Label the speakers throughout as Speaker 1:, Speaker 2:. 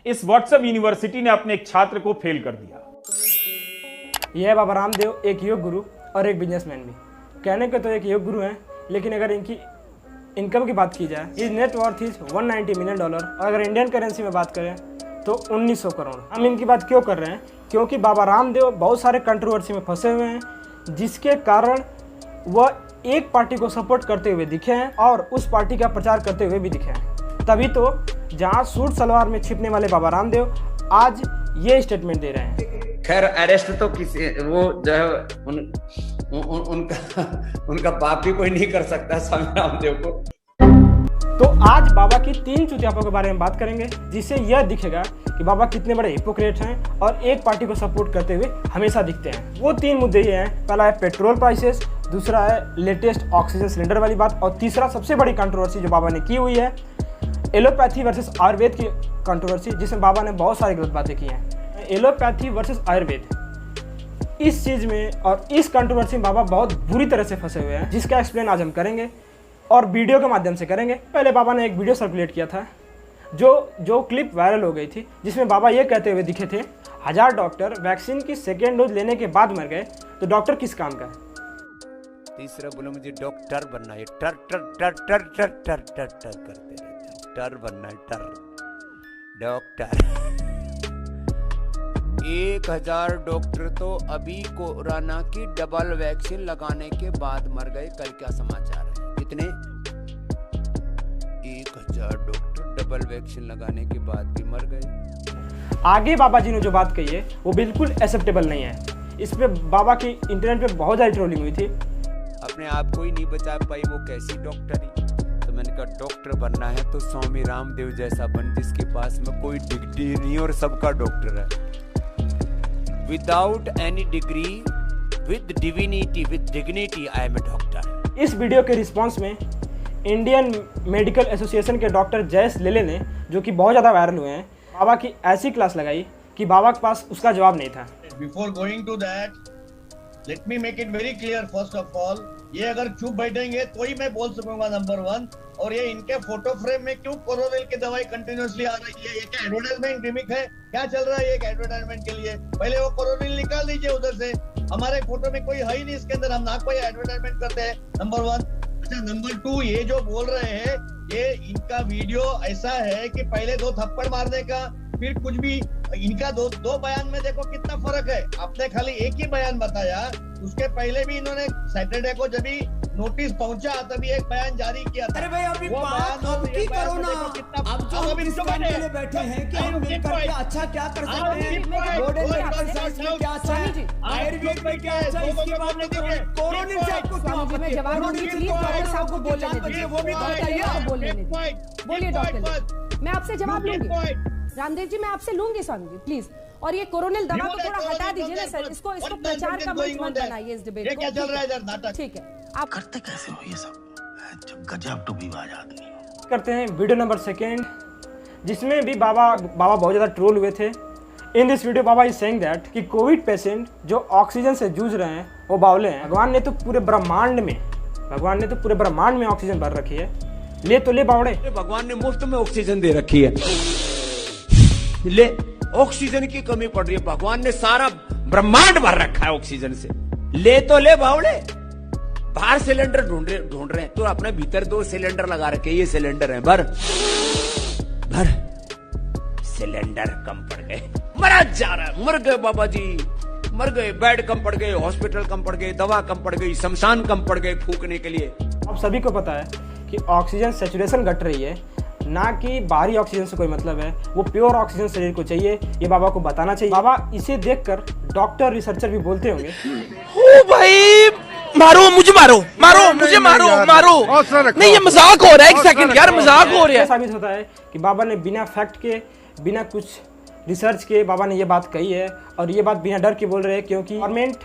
Speaker 1: इस WhatsApp university ने अपने एक छात्र को फेल कर दिया।
Speaker 2: यह है बाबा रामदेव, एक योग गुरु और एक बिजनेसमैन भी। कहने के तो एक योग गुरु हैं, लेकिन अगर इनकी इनकम की बात की जाए, इस नेटवर्थ इज $190 मिलियन और अगर इंडियन करेंसी में बात करें तो 1900 करोड़। हम इनकी बात क्यों कर रहे हैं? क्योंकि बाबा रामदेव बहुत सारे कंट्रोवर्सी में फंसे हुए हैं, जिसके कारण वह एक पार्टी को सपोर्ट करते हुए दिखे हैं और उस पार्टी का प्रचार करते हुए भी दिखे हैं। तभी तो जहां सूट सलवार में छिपने वाले बाबा रामदेव आज ये स्टेटमेंट दे रहे हैं।
Speaker 3: खैर अरेस्ट तो किसी वो जो है उनका बाप भी कोई नहीं कर सकता स्वामी रामदेव को।
Speaker 2: तो आज बाबा की 3 चुतियापों के बारे में बात करेंगे, जिससे यह दिखेगा कि बाबा कितने बड़े हिपोक्रेट हैं और एक पार्टी को सपोर्ट करते हुए हमेशा दिखते हैं। वो 3 मुद्दे ये हैं। पहला है पेट्रोल प्राइसेस, दूसरा है लेटेस्ट ऑक्सीजन सिलेंडर वाली बात, और तीसरा सबसे बड़ी कंट्रोवर्सी जो बाबा ने की हुई है, एलोपैथी वर्सेस आयुर्वेद की कंट्रोवर्सी, जिसमें बाबा ने बहुत सारी गलत बातें की हैं। एलोपैथी वर्सेस आयुर्वेद, इस चीज़ में और इस कंट्रोवर्सी में बाबा बहुत बुरी तरह से फंसे हुए हैं, जिसका एक्सप्लेन आज हम करेंगे और वीडियो के माध्यम से करेंगे। पहले बाबा ने एक वीडियो सर्कुलेट किया था जो क्लिप वायरल हो गई थी, जिसमें बाबा ये कहते हुए दिखे थे, 1000 डॉक्टर वैक्सीन की 2nd डोज लेने के बाद मर गए, तो डॉक्टर किस काम का है?
Speaker 4: तीसरा बोलो मुझे डॉक्टर बनना है, टर टर टर टर टर टर टर टर करते रहते हैं, टर बनना है, टर डॉक्टर। 1000 डॉक्टर तो अभी कोरोना की डबल वैक्सीन लगाने के बाद मर गए। कल क्या समाचार है? कितने? 1000 डॉक्टर डबल वैक्सीन लगाने के बाद भी मर गए।
Speaker 2: आगे बाबा जी ने जो बात कही है वो बिल्कुल एक्सेप्टेबल नहीं है। इस पे बाबा की इंटरनेट पे बहुत ज़्यादा ट्रोलिंग हुई थी।
Speaker 4: अपने आप को ही नहीं बचा पाई, वो कैसी डॉक्टरी? तो मैंने कहा डॉक्टर बनना है तो स्वामी रामदेव जैसा बन, जिसके पास में कोई डिग्री नहीं और सबका डॉक्टर है। Without any degree, with divinity, with dignity, I am a doctor.
Speaker 2: इस वीडियो के रिस्पांस में इंडियन मेडिकल एसोसिएशन के डॉक्टर जयेश लेले ने, जो कि बहुत ज़्यादा वायरल हुए हैं, बाबा की ऐसी क्लास लगाई कि बाबा के पास उसका जवाब नहीं था।
Speaker 5: Before going to that, let me make it very clear first of all, ये अगर चुप बैठेंगे तो ही मैं बोल सकूंगा नंबर 1। और ये इनके फोटो फ्रेम में क्यों कोरोनिल की दवाई कंटिन्यूअसली आ रही है? ये क्या एडवर्टाइजमेंट गिमिक है? क्या चल रहा है एक एडवर्टाइजमेंट के लिए? पहले वो कोरोनिल निकाल दीजिए उधर से। हमारे फोटो में कोई है ही नहीं इसके अंदर, हम ना कोई एडवर्टाइजमेंट करते हैं। नंबर 1। अच्छा, नंबर 2, ये जो बोल रहे हैं, ये इनका वीडियो ऐसा है कि पहले 2 थप्पड़ मारने का, फिर कुछ भी। इनका दो बयान में देखो कितना फर्क है। आपने खाली एक ही बयान बताया, उसके पहले भी इन्होंने सैटरडे को जब भी नोटिस पहुंचा तभी एक बयान जारी किया था।
Speaker 6: अरे भाई अभी
Speaker 5: वो
Speaker 6: बात
Speaker 5: बयान
Speaker 6: हम की करो ना। अब जो हम इस करने के लिए बैठे हैं कि हम मिलकर के अच्छा क्या कर सकते हैं, मॉडर्न मेडिकल साइंस में क्या अच्छा है, आयुर्वेद में क्या अच्छा है, इसके बारे में कोरोनिल से आपको क्या
Speaker 7: मैं जवाब दूंगी, प्लीज डॉक्टर साहब को बोलने दीजिए,
Speaker 5: वो भी
Speaker 7: बोलिए डॉक्टर, मैं आपसे जवाब लूंगी। रामदेव जी, मैं आपसे लूंगी स्वामी जी, प्लीज। और ये कोरोनिल दवा को थोड़ा हटा दीजिए ना सर, इसको प्रचार का मंच मत बनाइए इस डिबेट को।
Speaker 5: क्या चल रहा है इधर नाटक?
Speaker 7: ठीक है, आप
Speaker 8: करते कैसे हो ये सब? जब गजब टूबीबाज आदमी
Speaker 2: करते हैं वीडियो नंबर 2, जिसमें भी बाबा बहुत ज़्यादा ट्रोल हुए थे। In this video Baba is saying that कि कोविड पेशेंट जो ऑक्सीजन से जूझ रहे हैं वो बावले हैं। भगवान ने तो पूरे ब्रह्मांड में ऑक्सीजन भर रखी है, ले तो ले बावड़े।
Speaker 4: भगवान ने मुफ्त में ऑक्सीजन दे रखी है, ले ऑक्सीजन की कमी पड़ रही है। भगवान ने सारा ब्रह्मांड भर रखा है ऑक्सीजन से, ले तो ले बावड़े। बाहर सिलेंडर ढूंढ रहे हैं तो अपने भीतर 2 सिलेंडर लगा रखे, ये सिलेंडर है, भर सिलेंडर कम पड़ गए, मरा जा रहा है। मर गए बाबा जी, मर गए। बेड कम पड़ गए, हॉस्पिटल कम पड़ गए, दवा कम पड़ गई, शमशान कम पड़ गए फूकने के लिए।
Speaker 2: आप सभी को पता है कि ऑक्सीजन सैचुरेशन घट रही है, ना कि बाहरी ऑक्सीजन से कोई मतलब है। वो प्योर ऑक्सीजन शरीर को चाहिए, ये बाबा को बताना चाहिए। बाबा इसे देखकर डॉक्टर रिसर्चर भी बोलते होंगे,
Speaker 6: ओ भाई मारो मुझे, मारो मुझे, मारो नहीं, ये मजाक हो रहा है। 1 सेकंड यार, मजाक हो रहा है।
Speaker 2: साबित होता है कि बाबा ने बिना फैक्ट के, बिना कुछ रिसर्च के बाबा ने ये बात कही है, और ये बात बिना डर के बोल रहे हैं, क्योंकि गवर्नमेंट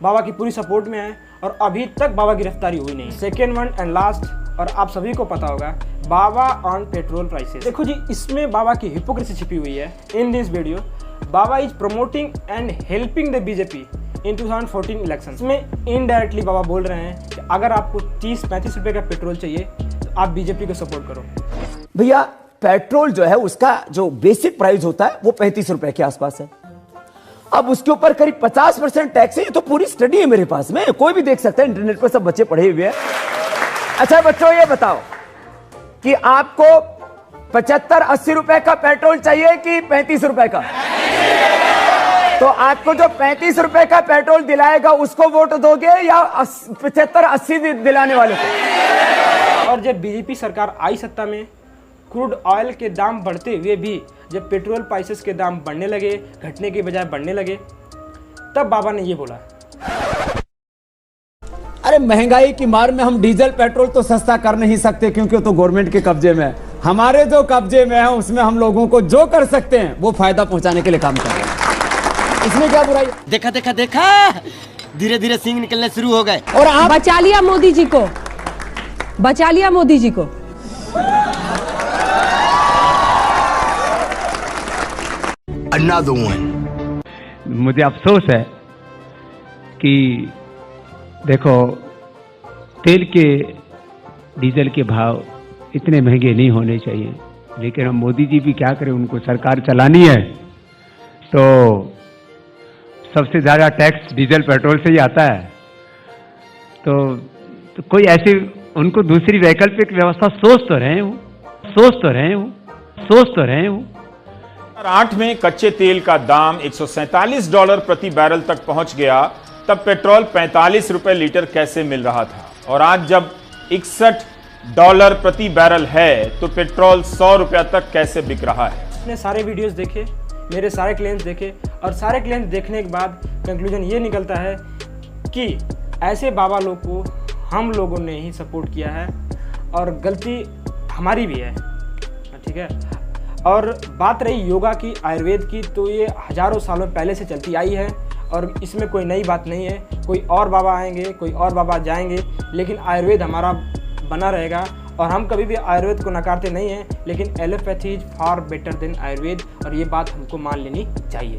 Speaker 2: बाबा की पूरी सपोर्ट में है और अभी तक बाबा की गिरफ्तारी हुई नहीं। 2nd वन एंड लास्ट, और आप सभी को पता होगा, बाबा ऑन पेट्रोल प्राइसेस। देखो जी, इसमें बाबा की हिपोक्रेसी छिपी हुई है। In this video Baba is promoting and helping the BJP in 2014 election. इसमें इनडायरेक्टली बाबा बोल रहे हैं कि अगर आपको 30-35 रुपए का पेट्रोल चाहिए तो आप बीजेपी को सपोर्ट करो।
Speaker 6: भैया
Speaker 9: पेट्रोल जो है उसका जो बेसिक प्राइस होता है वो 35 रुपए के आसपास है। अब उसके ऊपर करीब 50% टैक्स है। ये तो पूरी स्टडी है मेरे पास में, कोई भी देख सकता है, इंटरनेट पर सब बच्चे पढ़े हुए हैं। अच्छा बच्चों ये बताओ कि आपको 75-80 रुपए का पेट्रोल चाहिए कि 35 रुपए का? तो आपको जो 35 रुपए का पेट्रोल दिलाएगा उसको वोट दोगे या 75-80 दिलाने वाले को?
Speaker 2: और जब बीजेपी सरकार आई सत्ता में, क्रूड ऑयल के दाम बढ़ते हुए भी जब पेट्रोल प्राइसेस के दाम बढ़ने लगे, घटने के बजाय बढ़ने लगे, तब बाबा ने ये बोला,
Speaker 9: अरे महंगाई की मार में हम डीजल पेट्रोल तो सस्ता कर नहीं सकते क्योंकि वो तो गवर्नमेंट के कब्जे में है। हमारे जो कब्जे में है उसमें हम लोगों को जो कर सकते हैं वो फायदा पहुंचाने के लिए काम कर रहे हैं। इसमें क्या बुराई?
Speaker 6: देखा देखा देखा, धीरे धीरे सींग निकलने शुरू हो गए।
Speaker 7: और आप बचा लिया मोदी जी को, बचा लिया मोदी जी को।
Speaker 8: Another one.
Speaker 10: मुझे अफसोस है कि देखो तेल के डीजल के भाव इतने महंगे नहीं होने चाहिए, लेकिन हम मोदी जी भी क्या करें, उनको सरकार चलानी है तो सबसे ज़्यादा टैक्स डीजल पेट्रोल से ही आता है। तो कोई ऐसी उनको दूसरी वैकल्पिक व्यवस्था सोच तो रहे हूँ।
Speaker 1: 2008 में कच्चे तेल का दाम $147 प्रति बैरल तक पहुंच गया, तब पेट्रोल 45 रुपए लीटर कैसे मिल रहा था? और आज जब $61 प्रति बैरल है तो पेट्रोल 100 रुपया तक कैसे बिक रहा है?
Speaker 2: मैंने सारे वीडियोस देखे, मेरे सारे क्लेम्स देखे, और सारे क्लेम्स देखने के बाद कंक्लूजन ये निकलता है कि ऐसे बाबा लोग को हम लोगों ने ही सपोर्ट किया है और गलती हमारी भी है, ठीक है। और बात रही योगा की, आयुर्वेद की, तो ये हजारों सालों पहले से चलती आई है और इसमें कोई नई बात नहीं है। कोई और बाबा आएंगे, कोई और बाबा जाएंगे, लेकिन आयुर्वेद हमारा बना रहेगा और हम कभी भी आयुर्वेद को नकारते नहीं हैं। लेकिन allopathy is far better than Ayurveda, और ये बात हमको मान लेनी चाहिए।